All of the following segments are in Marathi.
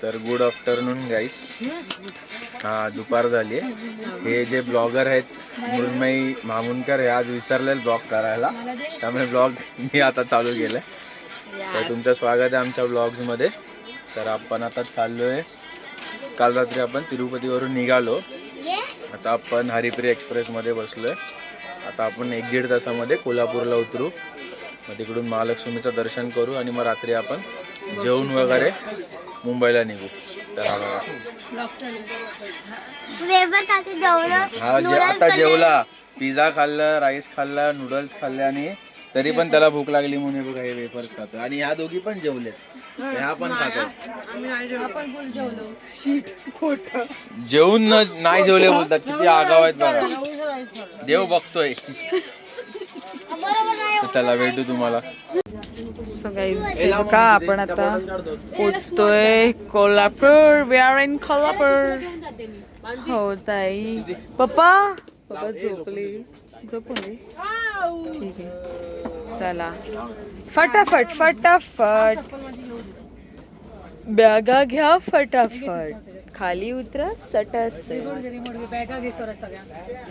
तर गुड आफ्टरनून गाईस. दुपार झाली आहे. हे जे ब्लॉगर आहेत मृण्मयी मामुनकर हे आज विसरले ब्लॉग करायला, त्यामुळे ब्लॉग मी आता चालू केलं. तर तुमचं स्वागत आहे आमच्या ब्लॉग्समध्ये. तर आपण आता चाललोय, काल रात्री आपण तिरुपतीवरून निघालो, आता आपण हरिप्रिया एक्सप्रेसमध्ये बसलोय. आता आपण 1-1.5 तासामध्ये कोल्हापूरला उतरू. मग तिकडून महालक्ष्मीचं दर्शन करू आणि मग रात्री आपण जेवण वगैरे मुंबईला निघू. तर आता जेवला, पिझ्झा खाल्ला, राईस खाल्ला, नूडल्स खाल्ले आणि तरी पण त्याला भूक लागली म्हणून बघा हे वेफर्स खातो. आणि ह्या दोघी पण जेवले, ह्या पण खातात. जेवून नाही जेवले बोलतात, किती आगाव आहेत बघा. देव बघतोय. चला भेटू तुम्हाला. सो गाईज बघा आपण आता पोचतोय Kolhapur. We are in Kolhapur. हो ताई. पप्पा झोपले. झोपले. ठीक आहे चला फटाफट फटाफट बॅगा घ्या, फटाफट खाली उतरा, सटस.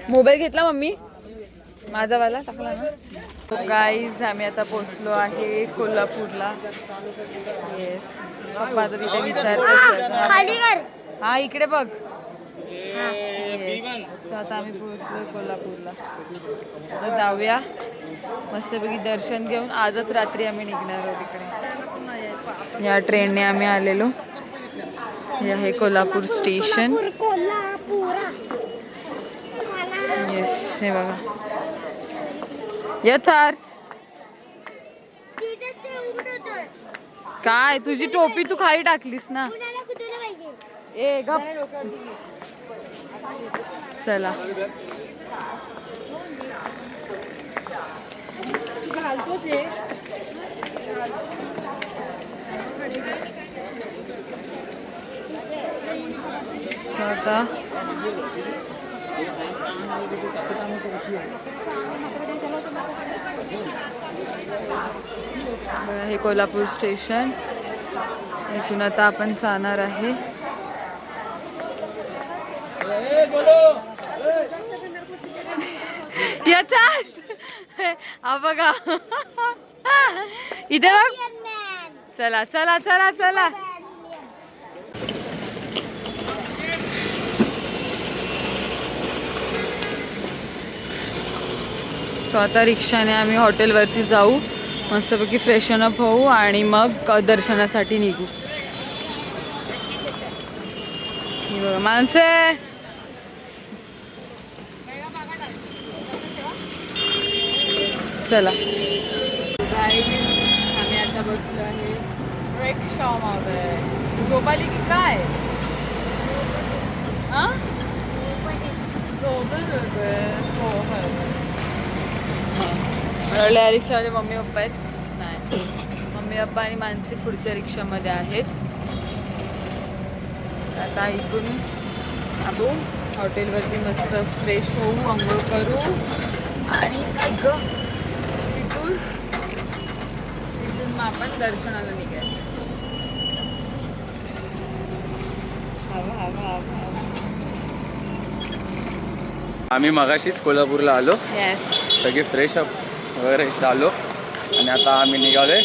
मोबाईल घेतला मम्मी माझा वाला टाकला ना. गाईज आम्ही आता पोचलो आहे कोल्हापूरला. येस पप्पा आता तिथे विचारतात. हा इकडे बघ. येस आता आम्ही पोहोचलोय कोल्हापूरला. आता जाऊया मस्तपैकी दर्शन घेऊन. आजच रात्री आम्ही निघणार आहोत तिकडे. या ट्रेनने आम्ही आलेलो. हे आहे कोल्हापूर स्टेशन. येस हे बघा यथार्थ. काय तुझी टोपी तू खाली टाकलीस ना. ए गप. चला आता हे कोल्हापूर स्टेशन. इथून आता आपण जाणार आहे. हा बघा इथे बघ. चला चला चला चला. स्वतः रिक्षाने आम्ही हॉटेलवरती जाऊ, मस्तपैकी फ्रेशन अप होऊ आणि मग दर्शनासाठी निघू. माणसे चला. आम्ही आता बसलो आहे रिक्षामध्ये. झोपाली की काय? मला रिक्षामध्ये मम्मी पप्पा आहेत. नाही, मम्मी पप्पा आणि माणसे पुढच्या रिक्षामध्ये आहेत. आता इथून आपण हॉटेलवरती मस्त फ्रेश होऊ, आंघोळ करू आणि तिथून मग आपण दर्शनाला निघायचं. आम्ही मगाशीच कोल्हापूरला आलो. येस सगळे फ्रेश अप वगैरे झालो आणि आता आम्ही निघालोय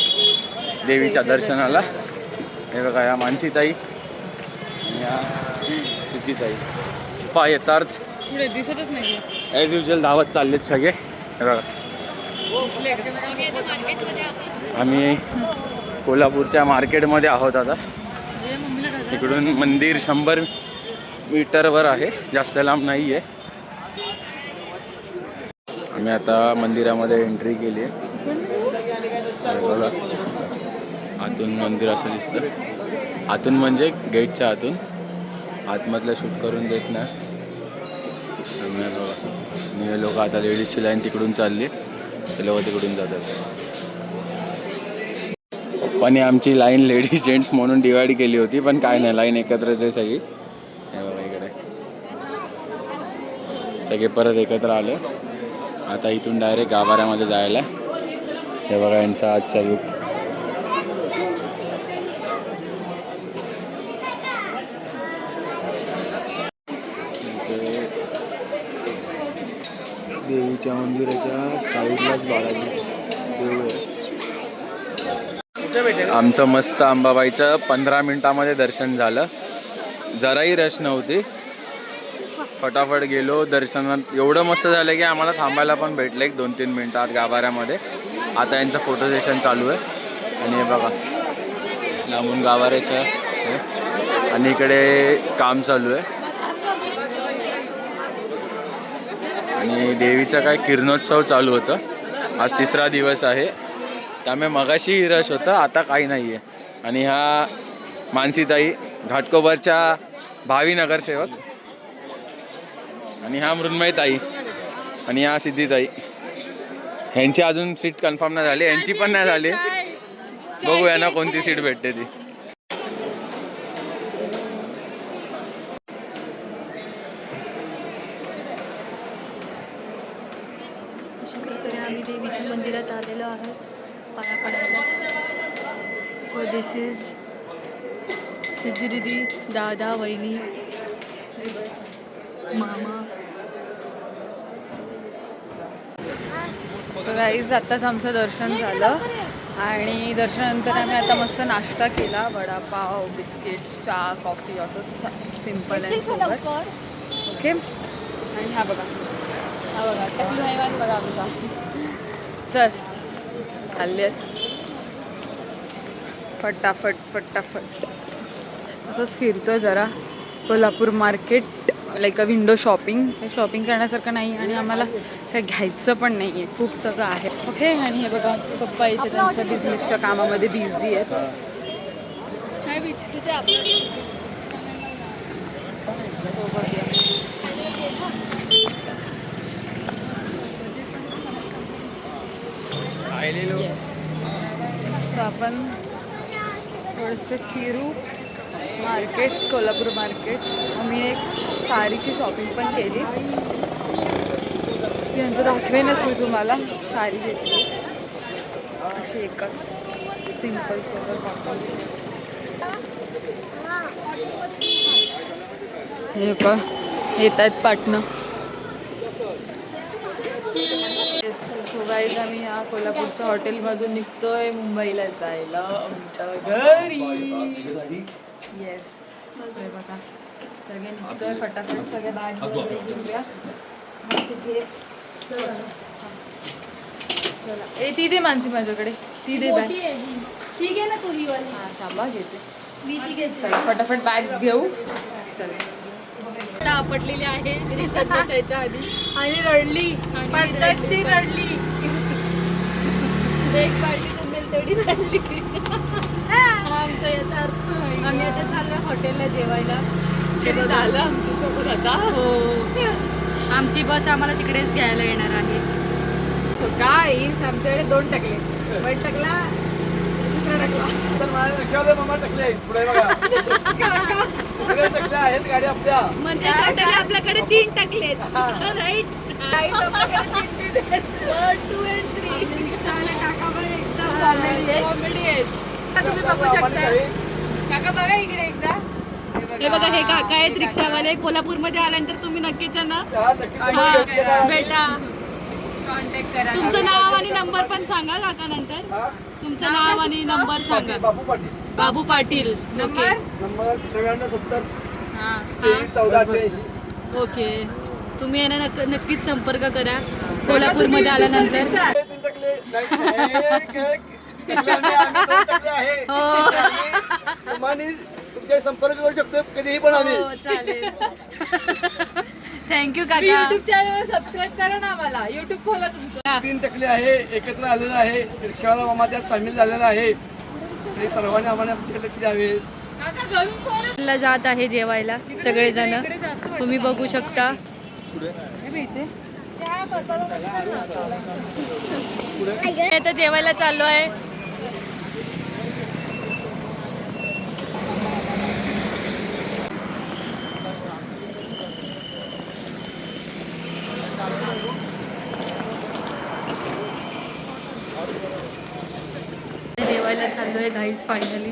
देवीच्या दर्शनाला. हे बघा या मानसीताई आणि या सुधीताई. पा यथार्थ पुढे दिसतच नाही. ॲज युजल धावत चाललेत सगळे. हे बघा आम्ही कोल्हापूरच्या मार्केटमध्ये आहोत आता. इकडून मंदिर 100 मीटरवर आहे, जास्त लांब नाही आहे. आम्ही आता मंदिरामध्ये एंट्री केली आहे. बघा आतून मंदिर असं दिसतं. आतून म्हणजे गेटच्या आतून, आतमधलं शूट करून देत ना. बघा लोक आता लेडीजची लाईन तिकडून चालली, ते लोक तिकडून जातात. पण आमची लाईन लेडीज जेंट्स म्हणून डिवाइड केली होती, पण काय नाही, लाईन एकत्रच आहे सगळी. हे बघा इकडे सगळे परत एकत्र आले. आता इथून डायरेक्ट गाभाऱ्यामध्ये जायला. हे बघा यांचा आजचा लुक. देवीच्या मंदिराच्या साईडलाच बालाजी देऊळ आहे. आमचं मस्त अंबाबाईचं 15 मिनिटामध्ये दर्शन झालं. जराही रश नव्हती, फटाफट गेलो दर्शनात. एवढं मस्त झालं की आम्हाला थांबायला पण भेटलं 1-2-3 मिनिटात गाभाऱ्यामध्ये. आता यांचं फोटो सेशन चालू आहे. आणि हे बघा लांबून गाभाऱ्याचं आहे आणि इकडे काम चालू आहे. आणि देवीचा काय किरणोत्सव चालू होतं. आज 3रा दिवस आहे, त्यामुळे मगाशी रश होतं, आता काही नाही आहे. आणि ह्या मानसीताई घाटकोपरच्या भावी नगरसेवक, आणि ह्या मृण्मयताई, आणि ह्या सिद्धीताई. ह्यांची अजून सीट कन्फर्म नाही झाली, यांची पण नाही झाली. बघूया ना कोणती सीट भेटते ती. अशा प्रकारे आम्ही देवीच्या मंदिरात आलेलो आहोत पाया पडायला. सो दिस इज सिद्धी दिदी, दादा, वहिनी, मामा. सो गाईज आत्ताच आमचं दर्शन झालं आणि दर्शनानंतर आम्ही आता मस्त नाश्ता केला. वडापाव, बिस्किट्स, चहा, कॉफी असं सिम्पल आहे सोबत. ओके. आणि हा बघा टकलू हैवान बघा आमचा. चल खाल्ले फटाफट फटाफट असंच फिरतो जरा. Kolhapur market like a window shopping. Shopping करण्यासारखं नाही आणि आम्हाला काही घ्यायचं पण नाही आहे, खूप सगळं आहे. ओके. आणि हे बघा पप्पा इथे त्यांच्या बिझनेसच्या कामामध्ये बिझी आहेत. नाही बीच तिथे आपलं सो आपण थोडंसं फिरू मार्केट, कोल्हापूर मार्केट. आम्ही एक साडीची शॉपिंग पण केली, ती नंतर दाखवेनच मी तुम्हाला. साडी घेतली अशी एकच सिम्पल सोबत कॉटनची. हे का येत आहेत पाटणं. सो गाईज आम्ही या कोल्हापूरच्या हॉटेलमधून निघतोय मुंबईला जायला आमच्या घरी. येस बघा सगळे निघतोय फटाफट. सगळे बॅग्स वगैरे घेऊया. चला ए ती दे मानसी माझ्याकडे, ती दे बॅग. ठीक आहे ना तुरीवाली. हां थांबा घेते मी ती घेत चला फटाफट बॅग्स घेऊ. चला आता आपटलेली आहे रिक्षात बसायच्या आधी आणि रडली पद्धतशीर रडली. एक बालटी तुम्ही तेवढी रडली. आमचं येतात आम्ही आता चाललोय हॉटेलला जेवायला. हे झालं आमच्यासोबत आता. हो आमची बस आम्हाला तिकडेच घ्यायला येणार आहे. गाईस आमच्याकडे 2 टकले. वन टकला दुसरा टकला. म्हणजे टोटल आपल्याकडे 3 टकले आहेत. राईट. 1, 2 and 3. काकावर एकदम कॉमेडी आहेत. तुम्ही बघू शकता. काका बघा इकडे एकदा. हे बघा हे काका आहेत रिक्षावाले. कोल्हापूरमध्ये आल्यानंतर तुम्ही नक्कीच ना भेटा, कॉन्टॅक्ट करा. तुमचं नाव आणि नंबर पण सांगा काका नंतर. तुमचं नाव आणि नंबर सांगा. बाबू पाटील. नंबर नंबर 9970 हां 1488. ओके. तुम्ही यांना नक्कीच संपर्क करा कोल्हापूरमध्ये आल्यानंतर. हो तुमच्या संपर्क करू शकतो कधीही पण आम्ही. हो चालेल. थँक्यू काका. युट्यूब चॅनल सबस्क्राईब करा ना आम्हाला. युट्यूब खोला तुमचं. 3 टकले आहे, एकत्र आलेलं आहे. रिक्षावाला मामा त्यात सामील झालेला आहे. ते सर्वांनी आम्हाला आमच्याकडे लक्ष द्यावे. ला जात आहे जेवायला सगळेजण. तुम्ही बघू शकता. आता जेवायला चाललो आहे. जेवायला चाललोय गाईज फायनली.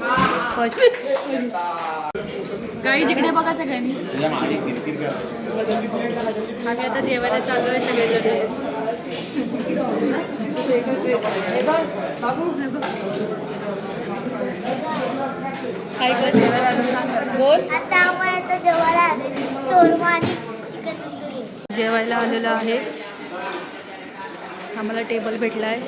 फर्स्ट गाईज इकडे बघा सगळ्यांनी. आम्ही आता जेवायला चाललोय सगळेजण. काय बोल आता आपण आता जेवायला आले शोरमा आणि चिकन तंदुरी. जेवायला आलेलं आहे. आम्हाला टेबल भेटला आहे.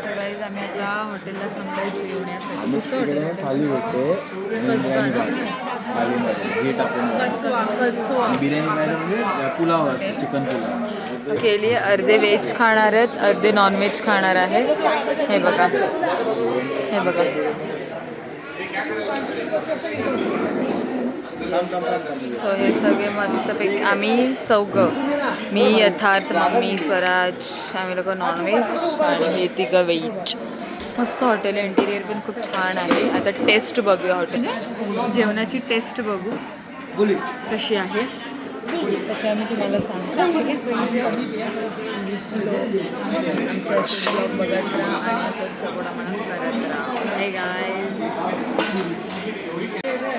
सगळीच आम्ही आता हॉटेलला थांबलोय जेवण्यासाठी. थाली भेटते थालीमध्ये हे टाकून बिर्याणी पुलाव असतो चिकन पुलाव केली अर्धे व्हेज खाणार आहेत अर्धे नॉन व्हेज खाणार आहे. हे बघा हे बघा सो हे सगळे मस्तपैकी आम्ही चौघं मी यथार्थ मम्मी स्वराज आम्ही लोक नॉनव्हेज आणि हे तिघं व्हेज. मस्त हॉटेल इंटिरियर पण खूप छान आहे. आता टेस्ट बघूया हॉटेल जेवणाची टेस्ट बघू कशी आहे त्याच्या मी तुम्हाला सांगते. आमचं असं ब्लॉग बघत राहा आणि असं सगळं मला करत राहा. हे गाय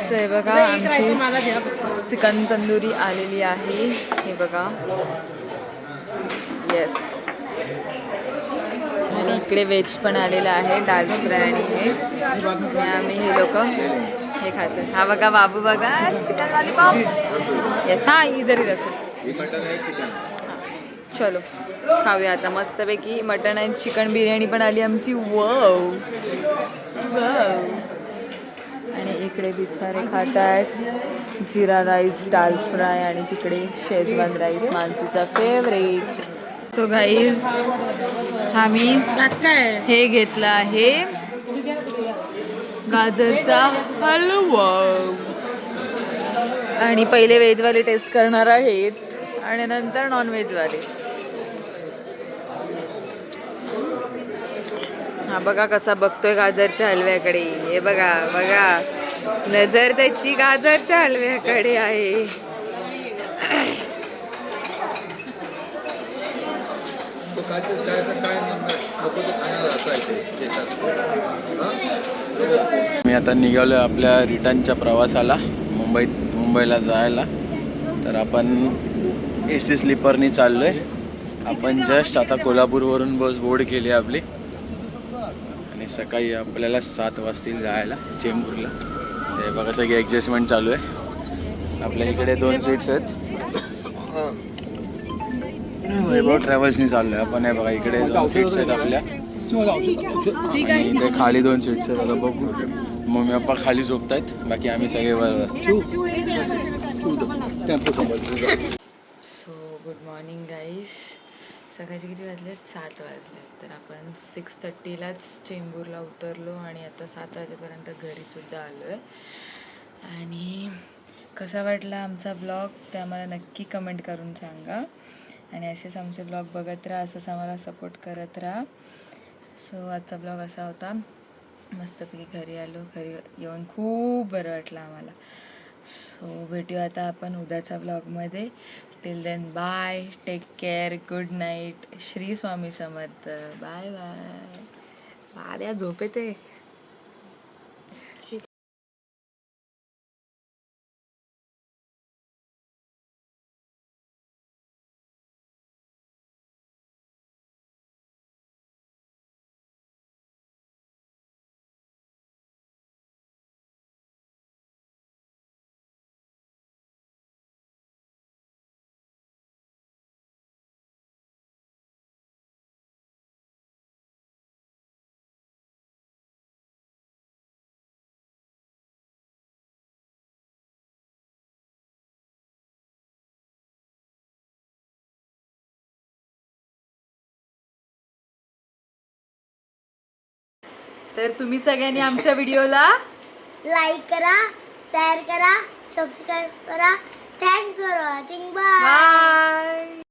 सो हे बघा आमची चिकन तंदुरी आलेली आहे. हे बघा येस आणि इकडे व्हेज पण आलेलं आहे दाल फ्राय आणि हे आम्ही हे लोक हे खातो. हा बघा बाबू बघा चिकन लॉलीपॉप येस हां इधर ही रखो. चलो खाऊया आता मस्तपैकी. मटण आणि चिकन बिर्याणी पण आली आमची. वाव वाव आणि इकडे बिचारे खात आहेत जिरा राईस दाल फ्राय आणि तिकडे शेजवान राईस मानसीचा फेवरेट. सो गाईज आम्ही हे घेतलं आहे गाजरचा हलवा आणि पहिले व्हेजवाले टेस्ट करणार आहेत आणि नंतर नॉनव्हेजवाले. हा बघा कसा बघतोय गाजरच्या हलव्याकडे. हे बघा बघा नजर त्याची गाजरच्या हलव्याकडे आहे. मी आता निघालो आपल्या रिटर्नच्या प्रवासाला मुंबईला जायला. तर आपण AC स्लीपरनी चाललोय. आपण जस्ट आता कोल्हापूरवरून बस बोर्ड केली आपली आणि सकाळी आपल्याला 7 वाजतील जायला चेंबूरला. ते बघा सगळी ॲडजस्टमेंट चालू आहे. आपल्या इकडे 2 सीट्स आहेत. वैभव ट्रॅव्हल्सनी चाललोय आपण. हे बघा इकडे 2 सीट्स आहेत आपल्या आणि इथे खाली 2 सीट्स आहेत. आता बघू मम्मी पप्पा खाली झोपतायत बाकी आम्ही सगळे बरोबर. सो गुड मॉर्निंग गाईस. सकाळचे किती वाजलेत 7 वाजलेत. तर आपण 6:30लाच चेंबूरला उतरलो आणि आता 7 वाजेपर्यंत घरीसुद्धा आलो आहे. आणि कसा वाटला आमचा ब्लॉग ते आम्हाला नक्की कमेंट करून सांगा आणि असेच आमचे ब्लॉग बघत राहा असंच आम्हाला सपोर्ट करत राहा. सो आजचा ब्लॉग असा होता. मस्तपैकी घरी आलो. घरी येऊन खूप बरं वाटलं आम्हाला. सो भेटूया आता आपण उद्याच्या ब्लॉगमध्ये. Till then bye take care good night. Shri Swami Samarth. Bye bye. बाब्या झोपेते. तर तुम्ही सगळ्यांनी आमच्या व्हिडिओला लाईक करा, शेअर करा, सबस्क्राईब करा. Thanks for watching. Bye. Bye.